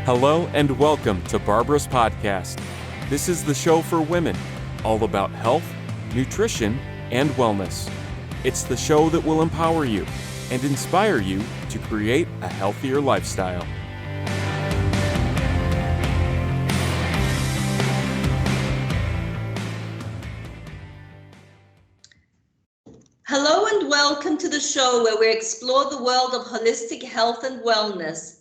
Hello and welcome to Barbara's podcast. This is the show for women, all about health, nutrition, and wellness. It's the show that will empower you and inspire you to create a healthier lifestyle. Hello and welcome to the show where we explore the world of holistic health and wellness.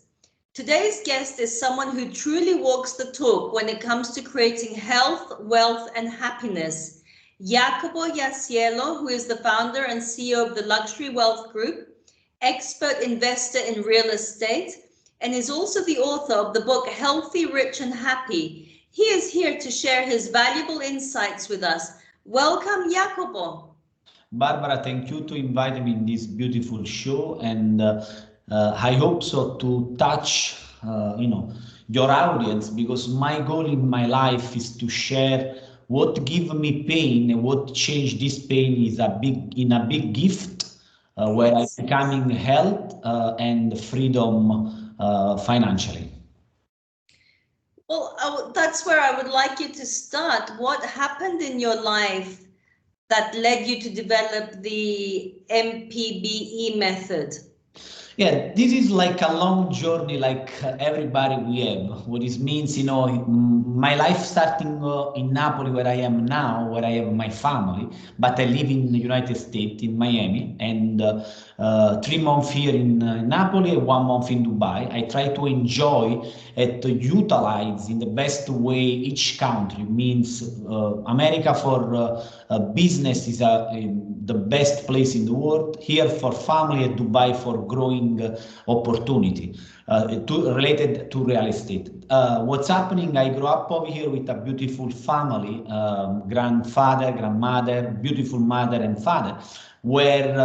Today's guest is someone who truly walks the talk when it comes to creating health, wealth, and happiness. Jacopo Iasiello, who is the founder and CEO of the Luxury Wealth Group, expert investor in real estate, and is also the author of the book Healthy, Rich, and Happy. He is here to share his valuable insights with us. Welcome, Jacopo. Barbara, thank you to invite me in this beautiful show, and I hope so to touch, your audience, because my goal in my life is to share what give me pain and what change this pain is a big gift, where I'm becoming health and freedom financially. Well, that's where I would like you to start. What happened in your life that led you to develop the M.P.B.E method? Yeah, this is like a long journey, like everybody we have. What it means, my life starting in Napoli, where I am now, where I have my family, but I live in the United States, in Miami, and 3 months here in Napoli and 1 month in Dubai. I try to enjoy and to utilize in the best way each country. Means America for business is the best place in the world. Here for family, and Dubai for growing opportunity related to real estate. What's happening? I grew up over here with a beautiful family, grandfather, grandmother, beautiful mother and father, where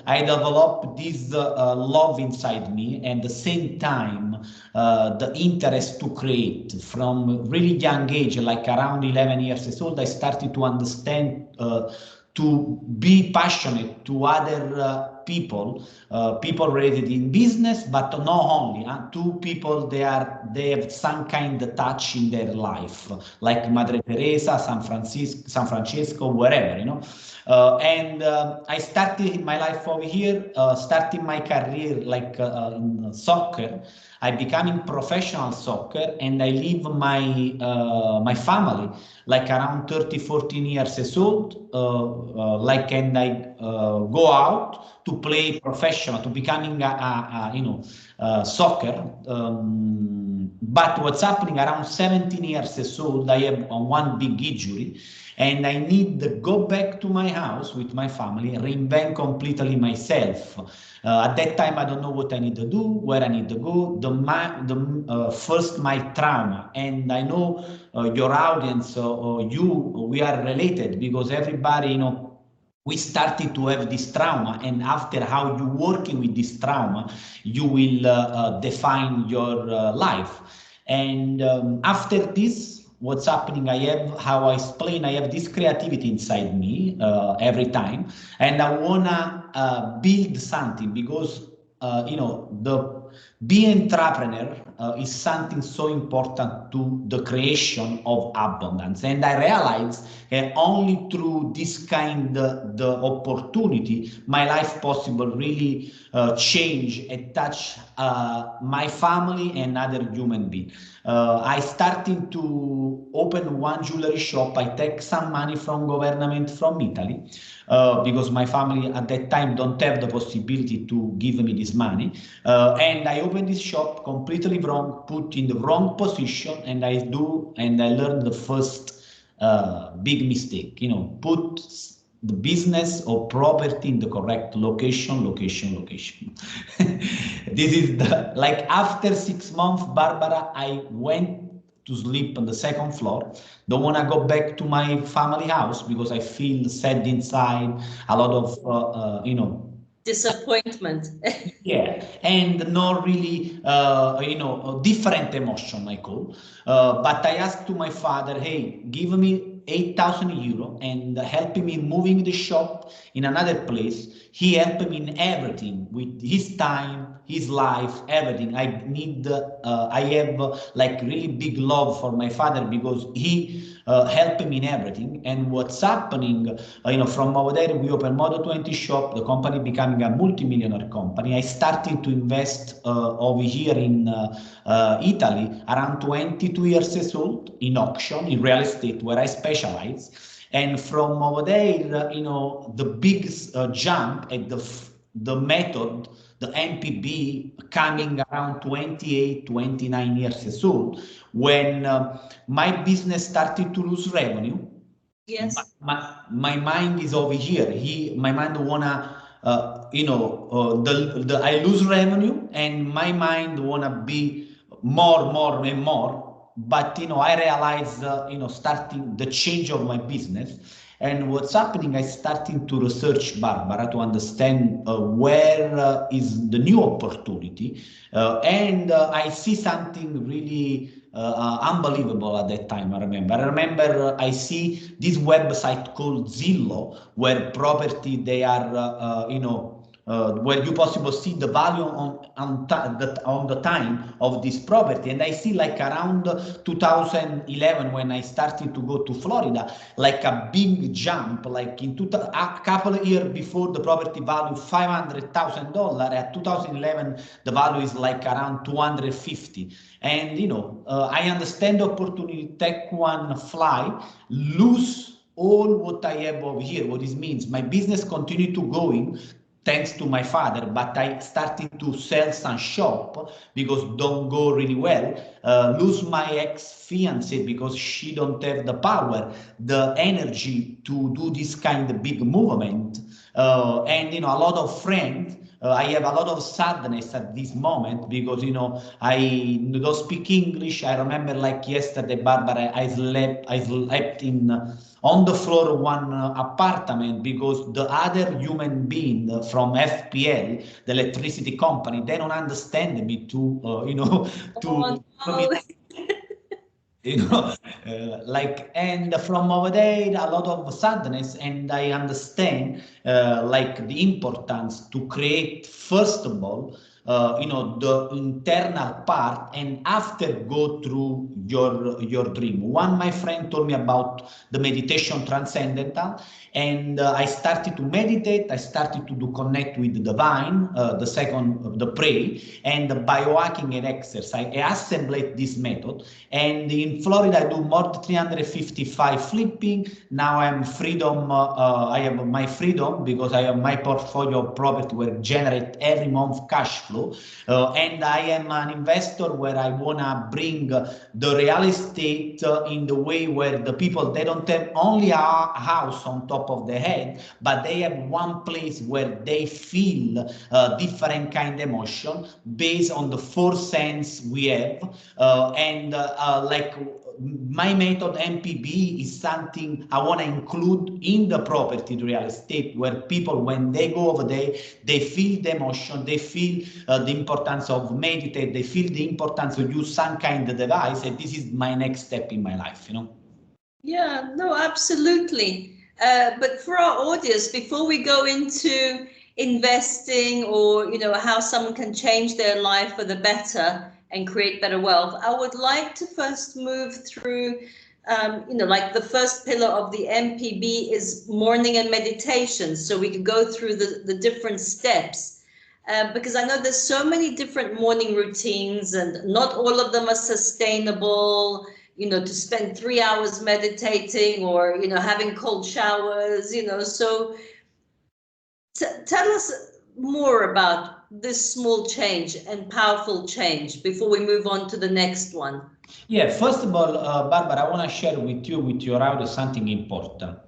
I developed this love inside me, and at the same time the interest to create. From really young age, like around 11 years old, I started to understand to be passionate to other people related in business, but not only to people they have some kind of touch in their life, like Madre Teresa, San Francisco, wherever, and I started my life over here, starting my career like in soccer. I becoming professional soccer, and I leave my family like around 14 years old, and I go out to play professional, to becoming soccer. But what's happening around 17 years old, I have one big injury, and I need to go back to my house with my family, reinvent completely myself. At that time, I don't know what I need to do, where I need to go. First, my trauma, and I know your audience, we are related, because everybody, we started to have this trauma, and after how you working with this trauma, you will define your life. And after this, what's happening, I have this creativity inside me every time, and I wanna build something, because being entrepreneur is something so important to the creation of abundance. And I realized only through this kind of the opportunity, my life possible really change and touch my family and other human beings. I started to open one jewelry shop. I take some money from government from Italy, because my family at that time don't have the possibility to give me this money. And I opened this shop completely wrong, put in the wrong position, and I learned the first big mistake, put the business or property in the correct location. This is like after 6 months, Barbara, I went to sleep on the second floor. Don't want to go back to my family house, because I feel sad inside, a lot of, Disappointment. Yeah, and not really, different emotion, I call. But I asked to my father, hey, give me €8,000 and helping me moving the shop in another place. He helped me in everything with his time, his life, everything. I have like really big love for my father because he helped me in everything. And what's happening, from over there, we opened Modo 20 shop, the company becoming a multi-millionaire company. I started to invest over here in Italy around 22 years old in auction, in real estate, where I specialize. And from over there, the biggest jump at the method, the M.P.B.E coming around 28, 29 years old, when my business started to lose revenue. Yes. My mind is over here. My mind wanna, I lose revenue, and my mind wanna be more and more. But I realize, starting the change of my business, and what's happening. I starting to research, Barbara, to understand where is the new opportunity, and I see something really unbelievable at that time. I remember I see this website called Zillow, where property they are, where you possibly see the value on the time of this property. And I see like around 2011, when I started to go to Florida, like a big jump, like a couple of years before, the property value $500,000. At 2011, the value is like around 250. And I understand the opportunity, take one fly, lose all what I have over here. What this means, my business continue to going thanks to my father, but I started to sell some shop because don't go really well. Lose my ex-fiancée because she don't have the power, the energy to do this kind of big movement. And a lot of friends. I have a lot of sadness at this moment because I don't speak English. I remember like yesterday, Barbara, I slept in on the floor of one apartment because the other human being from FPL, the electricity company, they don't understand me to Oh, no. And from over there, a lot of sadness, and I understand like the importance to create, first of all, the internal part, and after go through your dream. One, my friend told me about the meditation transcendental, and I started to meditate. I started to do connect with the divine. The second, the pray, and the biohacking and exercise. I assembled this method, and in Florida I do more than 355 flipping. Now I'm freedom. I have my freedom because I have my portfolio of property where generate every month cash flow, and I am an investor where I wanna bring the real estate in the way where the people, they don't have only a house on top of their head, but they have one place where they feel different kind of emotion based on the four sense we have, like my method M.P.B.E is something I want to include in the property real estate, where people, when they go over there, they feel the emotion, they feel the importance of meditate, they feel the importance of use some kind of device, and this is my next step in my life, Yeah, no, absolutely. But for our audience, before we go into investing or, how someone can change their life for the better and create better wealth, I would like to first move through, like the first pillar of the M.P.B.E is morning and meditation. So we could go through the different steps. Because I know there's so many different morning routines, and not all of them are sustainable. To spend 3 hours meditating or, having cold showers, so tell us more about this small change and powerful change before we move on to the next one. Yeah, first of all, Barbara, I want to share with you, with your audience, something important.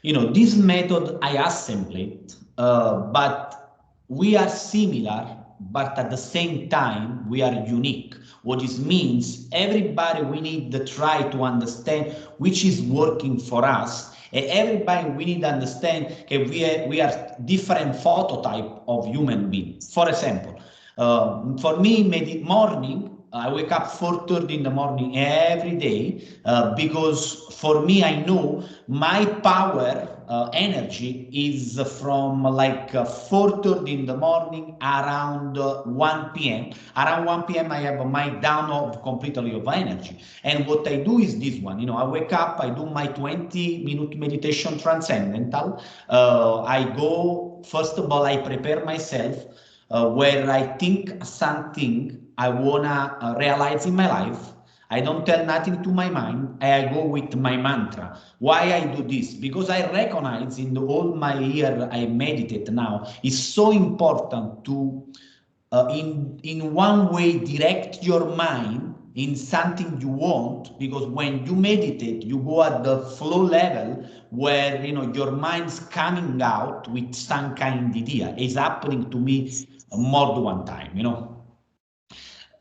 This method I assembled, but we are similar, but at the same time, we are unique. What this means, everybody, we need to try to understand which is working for us. And everybody, we need to understand that we are different phototype of human beings. For example, for me, morning I wake up 4:30 in the morning every day because for me, I know my power energy is from like 4:30 in the morning around 1 p.m. Around 1 p.m. I have my down of completely of energy. And what I do is this one, I wake up, I do my 20-minute meditation transcendental. I go, first of all, I prepare myself where I think something I wanna realize in my life. I don't tell nothing to my mind. I go with my mantra. Why I do this? Because I recognize in all my year I meditate now, it's so important to in one way direct your mind in something you want, because when you meditate you go at the flow level where your mind's coming out with some kind of idea. It's happening to me more than one time.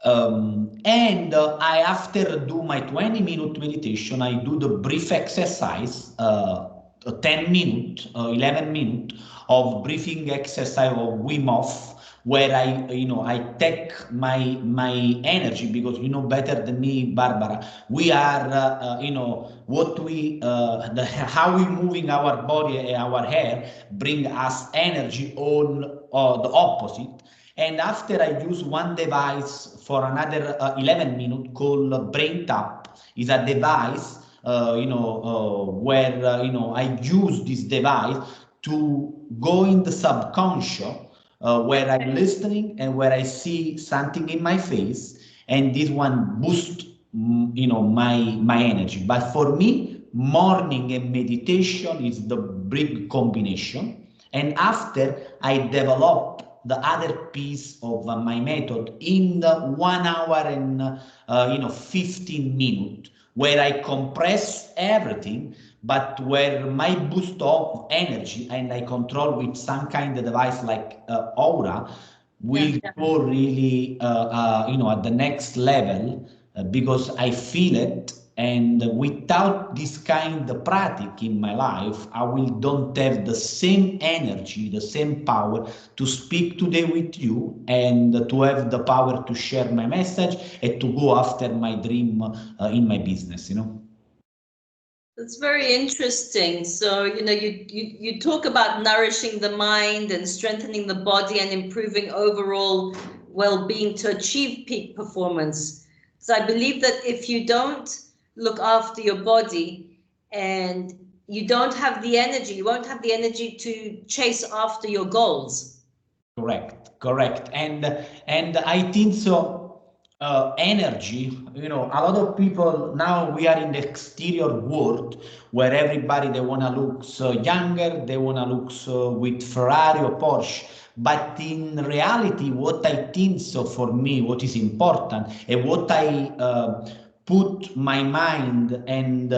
And I, after do my 20-minute meditation, I do the brief exercise, 10 minute, 11 minute of breathing exercise of Wim Hof, where I take my energy, because better than me, Barbara. We are, what we, how we moving our body and our hair bring us energy on the opposite. And after I use one device for another 11 minutes called Brain Tap, is a device, where, I use this device to go in the subconscious, where I'm listening and where I see something in my face, and this one boosts, my energy. But for me, morning and meditation is the big combination. And after I develop the other piece of my method in the 1 hour and 15 minutes, where I compress everything, but where my boost of energy and I control with some kind of device like Aura will go really at the next level, because I feel it. And without this kind of practice in my life, I will don't have the same energy, the same power to speak today with you, and to have the power to share my message and to go after my dream in my business. That's very interesting. So, you talk about nourishing the mind and strengthening the body and improving overall well-being to achieve peak performance. So I believe that if you don't look after your body and you don't have the energy, you won't have the energy to chase after your goals. Correct. And I think so. Energy, a lot of people now, we are in the exterior world where everybody, they want to look younger, they want to look with Ferrari or Porsche. But in reality, what I think so for me, what is important, and what I put my mind and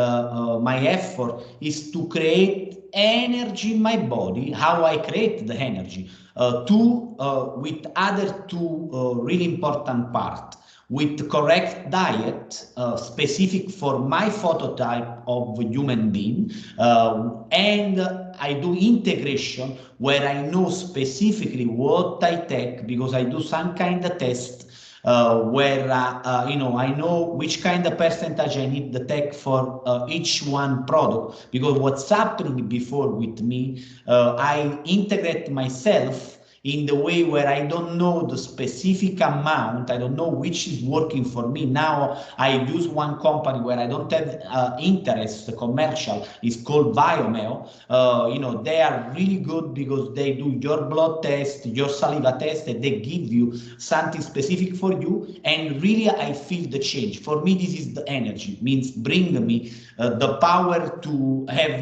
my effort is to create energy in my body. How I create the energy, with other two really important part, with correct diet, specific for my phototype of human being, and I do integration where I know specifically what I take, because I do some kind of test where I know which kind of percentage I need to take for each one product. Because what's happening before with me, I integrate myself in the way where I don't know the specific amount, I don't know which is working for me. Now I use one company where I don't have interest commercial, it's called biohacking. They are really good because they do your blood test, your saliva test, and they give you something specific for you. And really I feel the change. For me, this is the energy, means bring me the power to have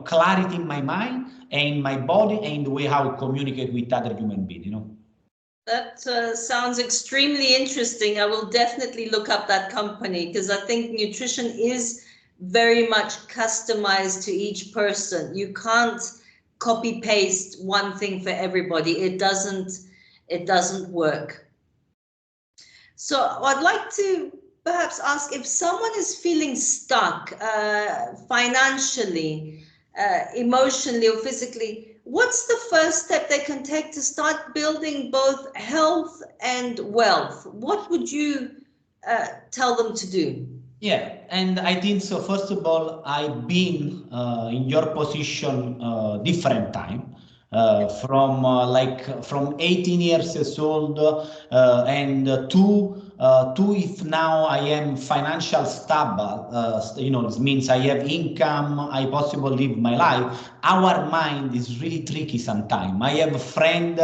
clarity in my mind and in my body and the way how I communicate with other human beings. That sounds extremely interesting. I will definitely look up that company, because I think nutrition is very much customized to each person. You can't copy paste one thing for everybody. It doesn't work. So I'd like to perhaps ask, if someone is feeling stuck financially, emotionally or physically, what's the first step they can take to start building both health and wealth? What would you tell them to do? Yeah, and I think so. First of all, I've been in your position different time. From 18 years old to if now I am financial stable, it means I have income, I possibly live my life. Our mind is really tricky sometimes. I have a friend,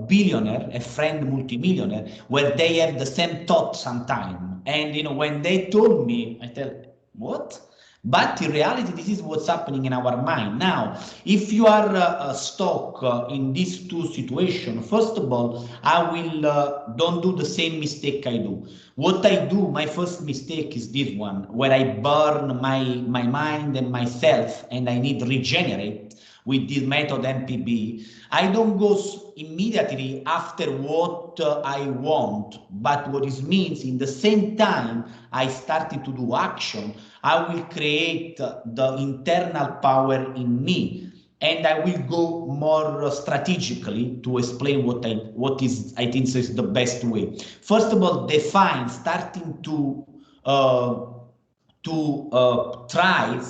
billionaire, a friend multimillionaire, where they have the same thought sometimes. And when they told me, I tell, what? But in reality, this is what's happening in our mind. Now, if you are stuck in these two situations, first of all, I will don't do the same mistake I do. What I do, my first mistake is this one, where I burn my mind and myself, and I need regenerate with this method M.P.B.E. I don't go immediately after what I want, but what it means in the same time I started to do action, I will create the internal power in me, and I will go more strategically to explain what is I think is the best way. First of all, define starting to try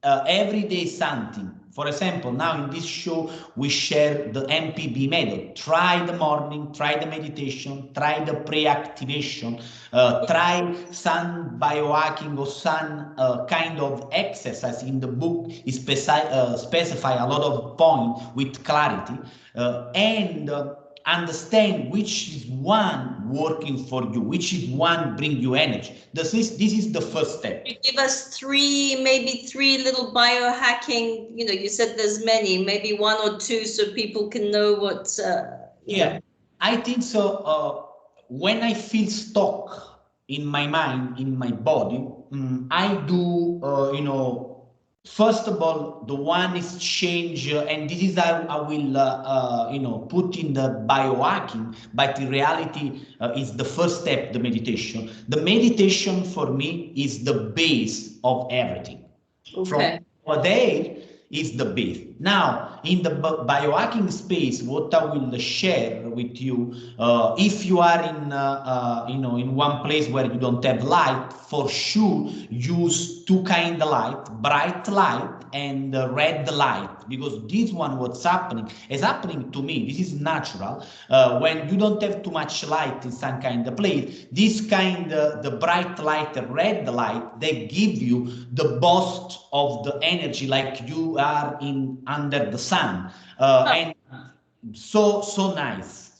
every day something. For example, now in this show, we share the M.P.B.E method. Try the morning, try the meditation, try the pre-activation, try some biohacking or some kind of exercise. In the book, it specify a lot of points with clarity and understand which is one working for you, which is one bring you energy. This is the first step. You give us maybe three little biohacking, you said there's many, maybe one or two so people can know what. Yeah, I think so. When I feel stuck in my mind, in my body, I do, first of all, the one is change, and this is how I will, put in the biohacking, but in reality is the first step, the meditation. The meditation for me is the base of everything. Okay. From there is the base. Now, in the biohacking space, what I will share with you, if you are in one place where you don't have light, for sure use two kind of light, bright light and red light, because this one what's happening is happening to me. This is natural. When you don't have too much light in some kind of place, this kind the bright light, the red light, they give you the boost of the energy like you are in under the sun, and so nice,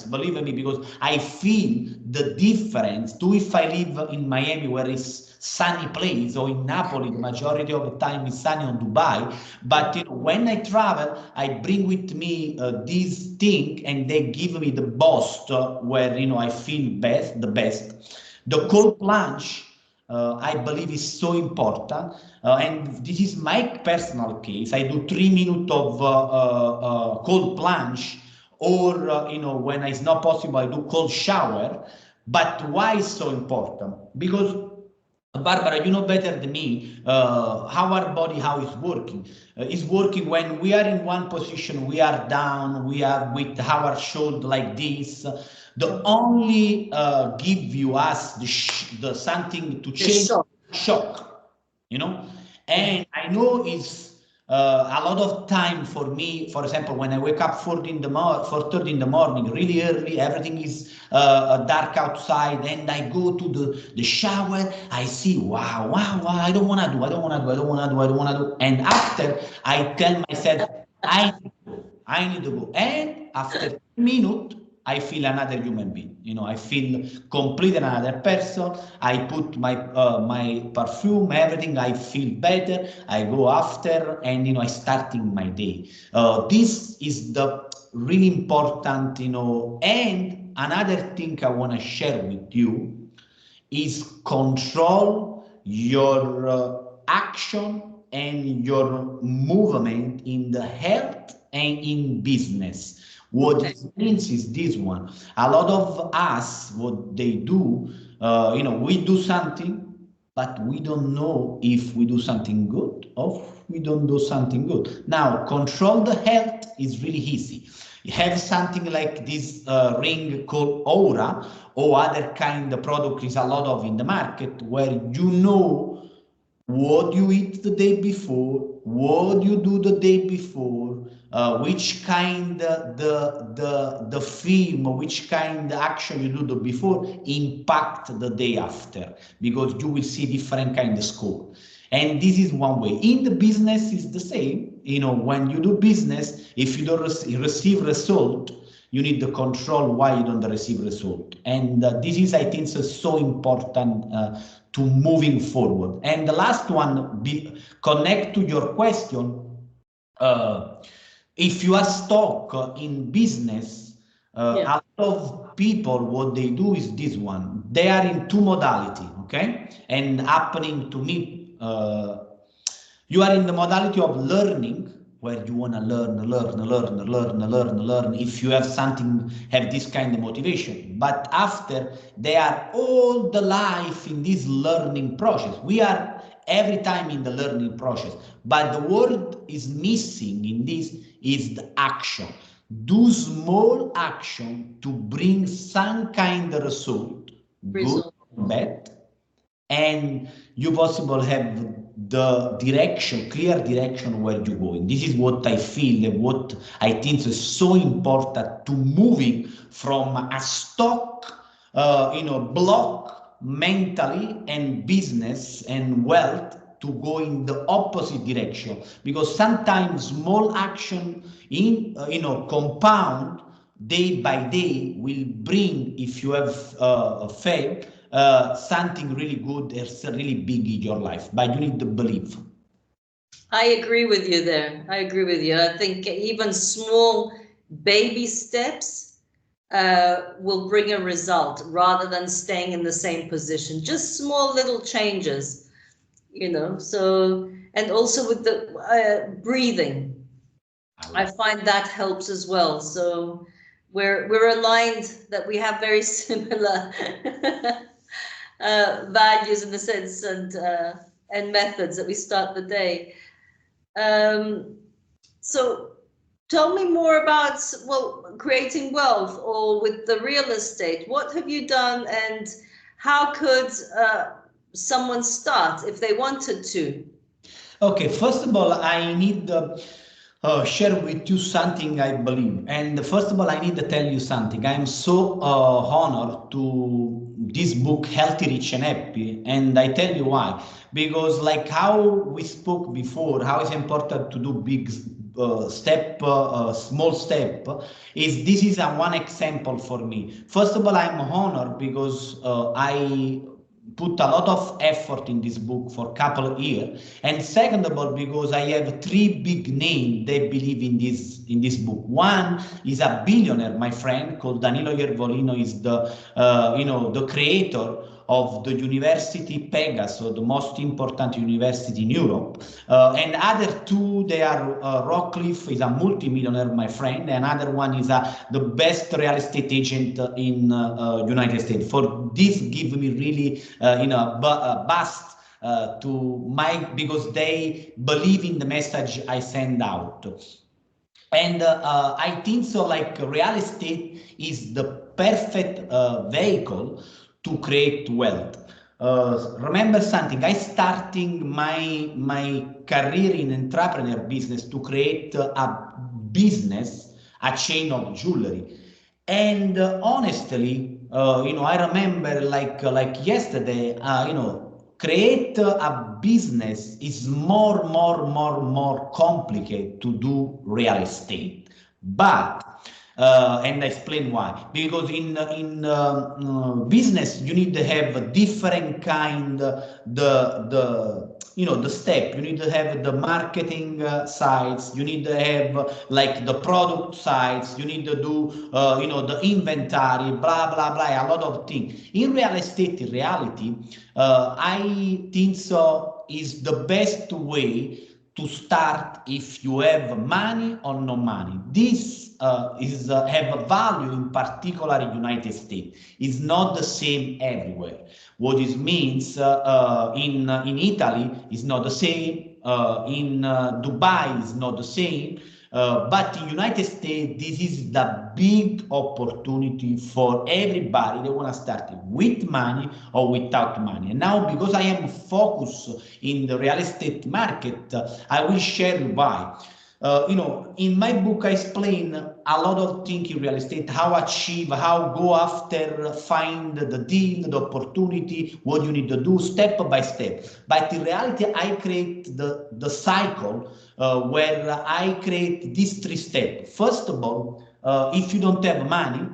believe me, because I feel the difference too. If I live in Miami, where it's sunny place, or in Napoli, the majority of the time is sunny, on Dubai, but when I travel, I bring with me this thing, and they give me the boost where I feel the best. The cold plunge, I believe is so important, and this is my personal case. I do 3 minutes of cold plunge, or when it's not possible, I do cold shower. But why is so important? Because Barbara, you know better than me how our body, how it's working. It's working when we are in one position, we are down, we are with our shoulder like this. The only give you us the something to change, shock, and I know it's a lot of time for me. For example, when I wake up 4:30 in the morning, really early, everything is dark outside, and I go to the shower, I see, wow, I don't want to do. And after, I tell myself, I need to go. And after 3 minutes, I feel another human being. I feel completely another person. I put my perfume, everything. I feel better. I go after, and I starting my day. This is the really important. And another thing I want to share with you is control your action and your movement in the health and in business. What it means is this one. A lot of us, what they do, we do something, but we don't know if we do something good or we don't do something good. Now, control the health is really easy. You have something like this ring called Aura, or other kind of product is a lot of in the market, where you know what you eat the day before, what you do the day before, which kind the film, which kind of action you do the before impact the day after, because you will see different kind of score. And this is one way. In the business is the same. When you do business, if you don't receive result, you need to control why you don't receive result. And this is, I think, so important to moving forward. And the last one, connect to your question. If you are stuck in business, a lot of people, what they do is this one. They are in two modality, okay? And happening to me, you are in the modality of learning, where you want to learn. If you have something, have this kind of motivation. But after, they are all the life in this learning process. We are every time in the learning process. But the word is missing in this is the action. Do small action to bring some kind of result, good or bad, and you possible have the direction, clear direction where you're going. This is what I feel and what I think is so important to moving from a stock, block mentally and business and wealth to go in the opposite direction. Because sometimes small action in, compound day by day will bring, if you have failed, something really good or really big in your life, but you need to believe. I agree with you there. I agree with you. I think even small baby steps will bring a result rather than staying in the same position. Just small little changes, so, and also with the breathing, I find that helps as well. So we're aligned that we have very similar values in the sense and methods that we start the day. So tell me more about, creating wealth or with the real estate. What have you done and how could someone start if they wanted to? Okay, first of all, I need to share with you something I believe. And first of all, I need to tell you something. I'm so honored to this book, Healthy, Rich and Happy. And I tell you why. Because like how we spoke before, how it's important to do big small step, this is one example for me. First of all, I'm honored because I put a lot of effort in this book for a couple of years, and second of all, because I have three big names they believe in this book. One is a billionaire, my friend, called Danilo Iervolino, is the creator of the University Pegasus, the most important university in Europe. And other two, they are Rockcliffe is a multimillionaire, my friend. Another one is the best real estate agent in United States. For this, give me really, bust because they believe in the message I send out. And I think so, like real estate is the perfect vehicle to create wealth. Remember something, I starting my career in entrepreneur business to create a business, a chain of jewelry. And honestly, I remember like yesterday, create a business is more complicated to do real estate. But and I explain why. Because in business, you need to have a different kind the step. You need to have the marketing sides. You need to have like the product sides. You need to do the inventory, blah blah blah, a lot of things. In real estate, in reality, I think so is the best way to start if you have money or no money. This have a value in particular in United States. It's not the same everywhere. What it means in Italy is not the same. In Dubai is not the same. But in United States, this is the big opportunity for everybody that want to start with money or without money. And now, because I am focused in the real estate market, I will share why. In my book, I explain a lot of things in real estate, how achieve, how go after, find the deal, the opportunity, what you need to do step by step. But in reality, I create the cycle where I create these three steps. First of all, if you don't have money,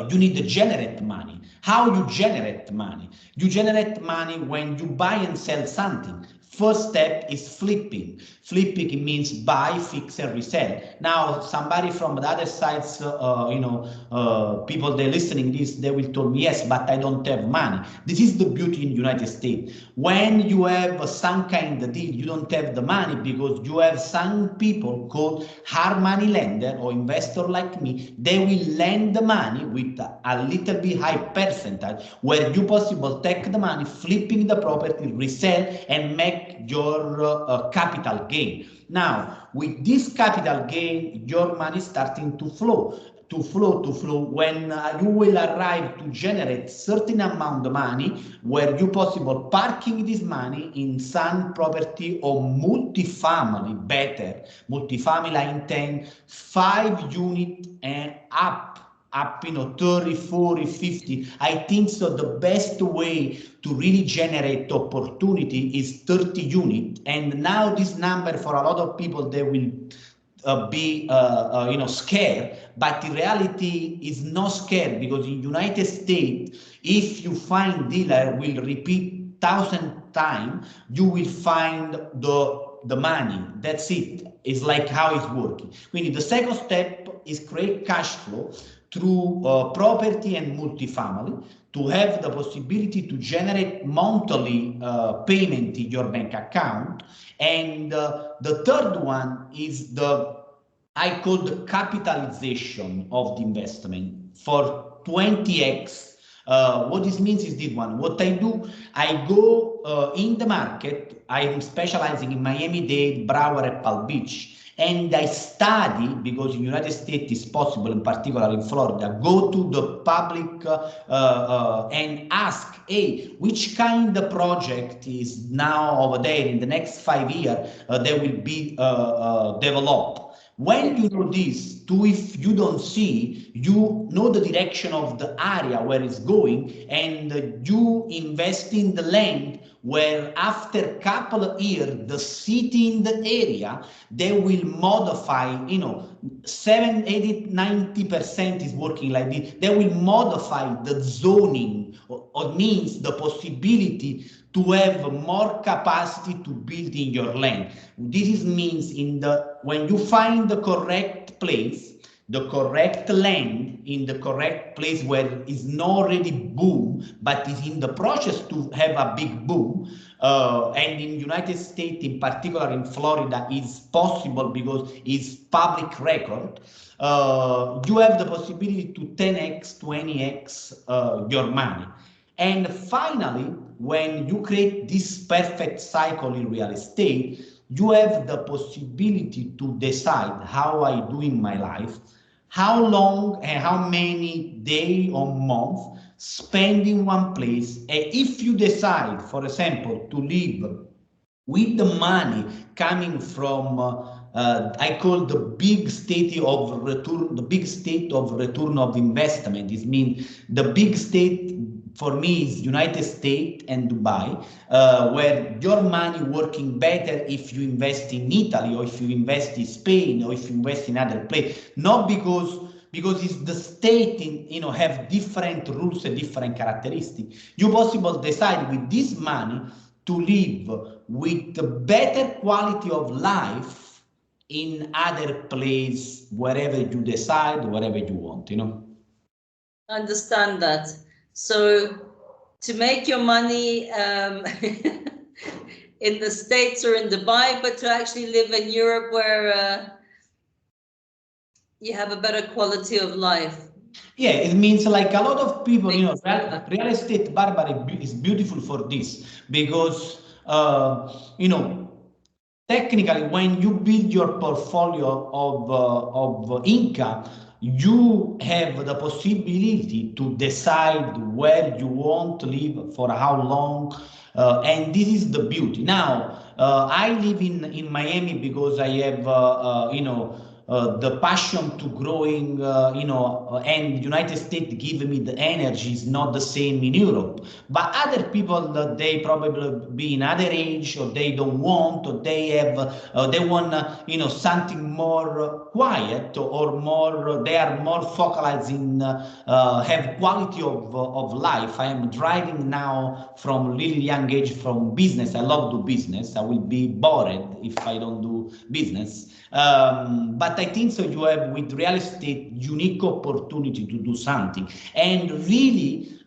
you need to generate money. How you generate money? You generate money when you buy and sell something. First step is flipping. Flipping means buy, fix, and resell. Now, somebody from the other sides, people they're listening this, they will tell me, yes, but I don't have money. This is the beauty in the United States. When you have some kind of deal, you don't have the money because you have some people called hard money lender or investor like me. They will lend the money with a little bit high percentage where you possible take the money, flipping the property, resell, and make your capital gain. Now, with this capital gain, your money starting to flow. When you will arrive to generate certain amount of money where you possible parking this money in some property or multifamily, better multifamily, I intend 5 unit and up 30, 40, 50. I think so the best way to really generate opportunity is 30 unit. And now this number for a lot of people, they will be scared, but in reality is not scared because in United States, if you find dealer will repeat 1,000 times, you will find the money. That's it. It's like how it's working. Quindi the second step is create cash flow through property and multifamily to have the possibility to generate monthly payment in your bank account. And the third one is I call the capitalization of the investment for 20x. What this means is this one. What I do, I go in the market. I am specializing in Miami-Dade, Broward, and Palm Beach. And I study, because in the United States it's possible, in particular in Florida, go to the public and ask, hey, which kind of project is now over there in the next 5 years that will be developed. When you know this, too, if you don't see, you know the direction of the area where it's going, and you invest in the land where after a couple of years, the city in the area, they will modify, 7, 80, 90% is working like this. They will modify the zoning, or means the possibility to have more capacity to build in your land. This means when you find the correct place, the correct land in the correct place where it's not already boom, but is in the process to have a big boom. And in United States, in particular in Florida, is possible because it's public record. You have the possibility to 10x, 20x your money. And finally, when you create this perfect cycle in real estate, you have the possibility to decide how I do in my life, how long and how many days or months spend in one place. And if you decide, for example, to live with the money coming from I call the big state of return, the big state of return of investment. This means the big state for me is United States and Dubai, where your money working better if you invest in Italy or if you invest in Spain or if you invest in other place. Not because it's the state have different rules and different characteristics. You possible decide with this money to live with the better quality of life in other place, wherever you decide, wherever you want, Understand that. So to make your money in the States or in Dubai, but to actually live in Europe where you have a better quality of life. Yeah, it means like a lot of people, real estate, Barbara, is beautiful for this because, technically, when you build your portfolio of income, you have the possibility to decide where you want to live for how long, and this is the beauty. Now, I live in Miami because I have, the passion to growing, and United States give me the energy is not the same in Europe. But other people, they probably be in other age, or they don't want, or they have, they want, something more quiet, or more, they are more focalized in, have quality of life. I am driving now from really young age from business. I love to do business. I will be bored if I don't do business. But I think so you have with real estate unique opportunity to do something, and really,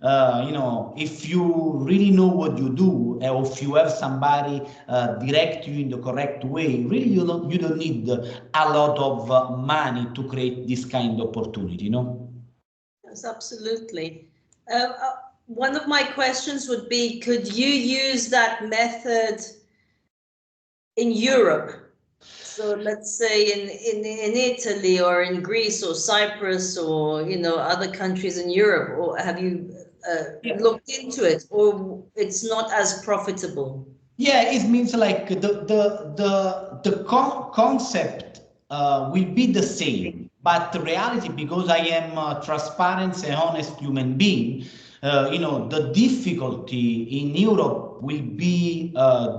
if you really know what you do, or if you have somebody direct you in the correct way, really you don't need a lot of money to create this kind of opportunity, Yes, absolutely. One of my questions would be, could you use that method in Europe? So let's say in Italy or in Greece or Cyprus or other countries in Europe, or have you looked into it, or it's not as profitable? Yeah, it means like the concept will be the same, but the reality, because I am a transparent and honest human being, the difficulty in Europe will be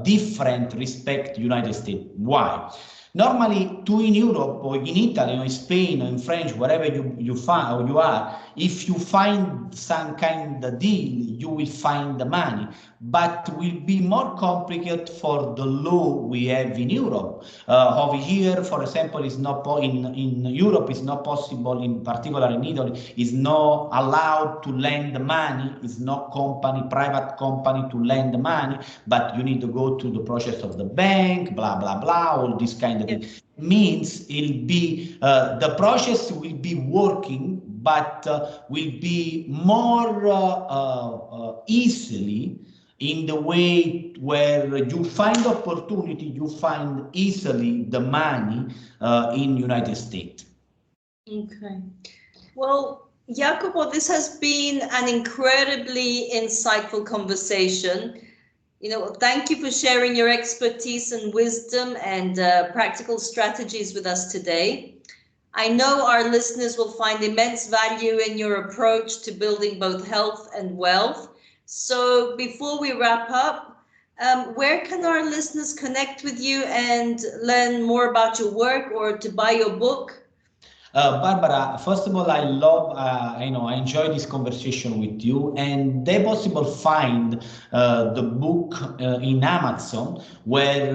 different respect United States. Why? Normally, too, in Europe or in Italy or in Spain or in French, wherever you find or you are, if you find some kind of deal, you will find the money. But will be more complicated for the law we have in Europe. Over here, for example, is not in Europe is not possible. In particular, in Italy, is not allowed to lend money. Is not private company to lend money, but you need to go through the process of the bank, blah blah blah, all this kind of thing. Means it'll be the process will be working, but will be more easily in the way where you find opportunity, you find easily the money in United States. Okay. Well, Jacopo, this has been an incredibly insightful conversation. Thank you for sharing your expertise and wisdom and practical strategies with us today. I know our listeners will find immense value in your approach to building both health and wealth. So before we wrap up, where can our listeners connect with you and learn more about your work or to buy your book? Barbara, first of all, I love, I enjoy this conversation with you, and they possible find the book in Amazon, where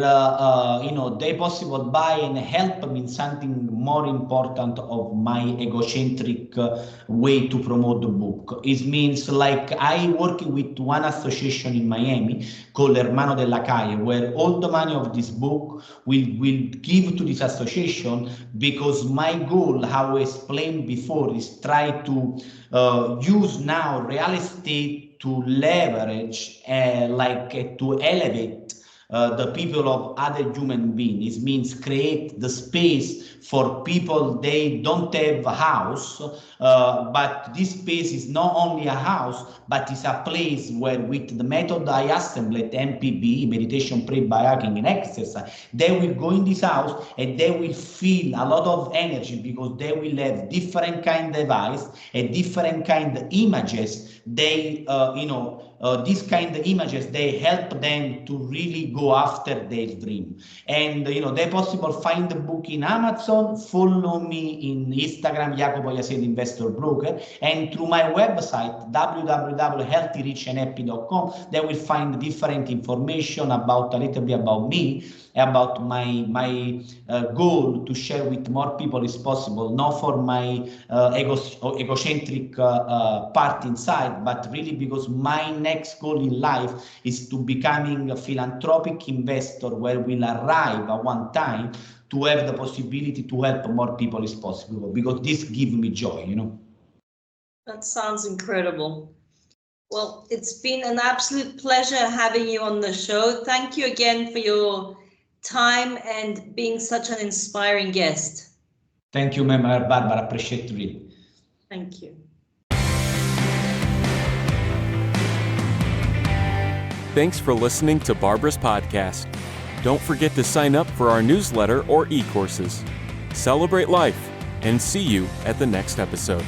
they possible buy and help me in something more important of my egocentric way to promote the book. It means like I working with one association in Miami called Hermano della Calle, where all the money of this book will give to this association, because my goal, how I explained before, is try to use now real estate to leverage, to elevate the people of other human beings. It means create the space for people they don't have a house, but this space is not only a house, but it's a place where, with the method I assembled, M.P.B.E, meditation, prayer, biohacking, and exercise, they will go in this house and they will feel a lot of energy, because they will have different kind of device and different kind of images. They, these kind of images, they help them to really go after their dream. And they possible find the book in Amazon, follow me in Instagram, Jacopo Iasiello Investor Broker, and through my website, www.healthyrichandhappy.com, they will find different information about a little bit about me, about my goal to share with more people as possible, not for my egocentric part inside, but really because my next goal in life is to becoming a philanthropic investor, where we'll arrive at one time to have the possibility to help more people as possible, because this gives me joy, That sounds incredible. Well, it's been an absolute pleasure having you on the show. Thank you again for your time and being such an inspiring guest. Thank you, Barbara. Appreciate it. Thank you. Thanks for listening to Barbara's podcast. Don't forget to sign up for our newsletter or e-courses. Celebrate life, and see you at the next episode.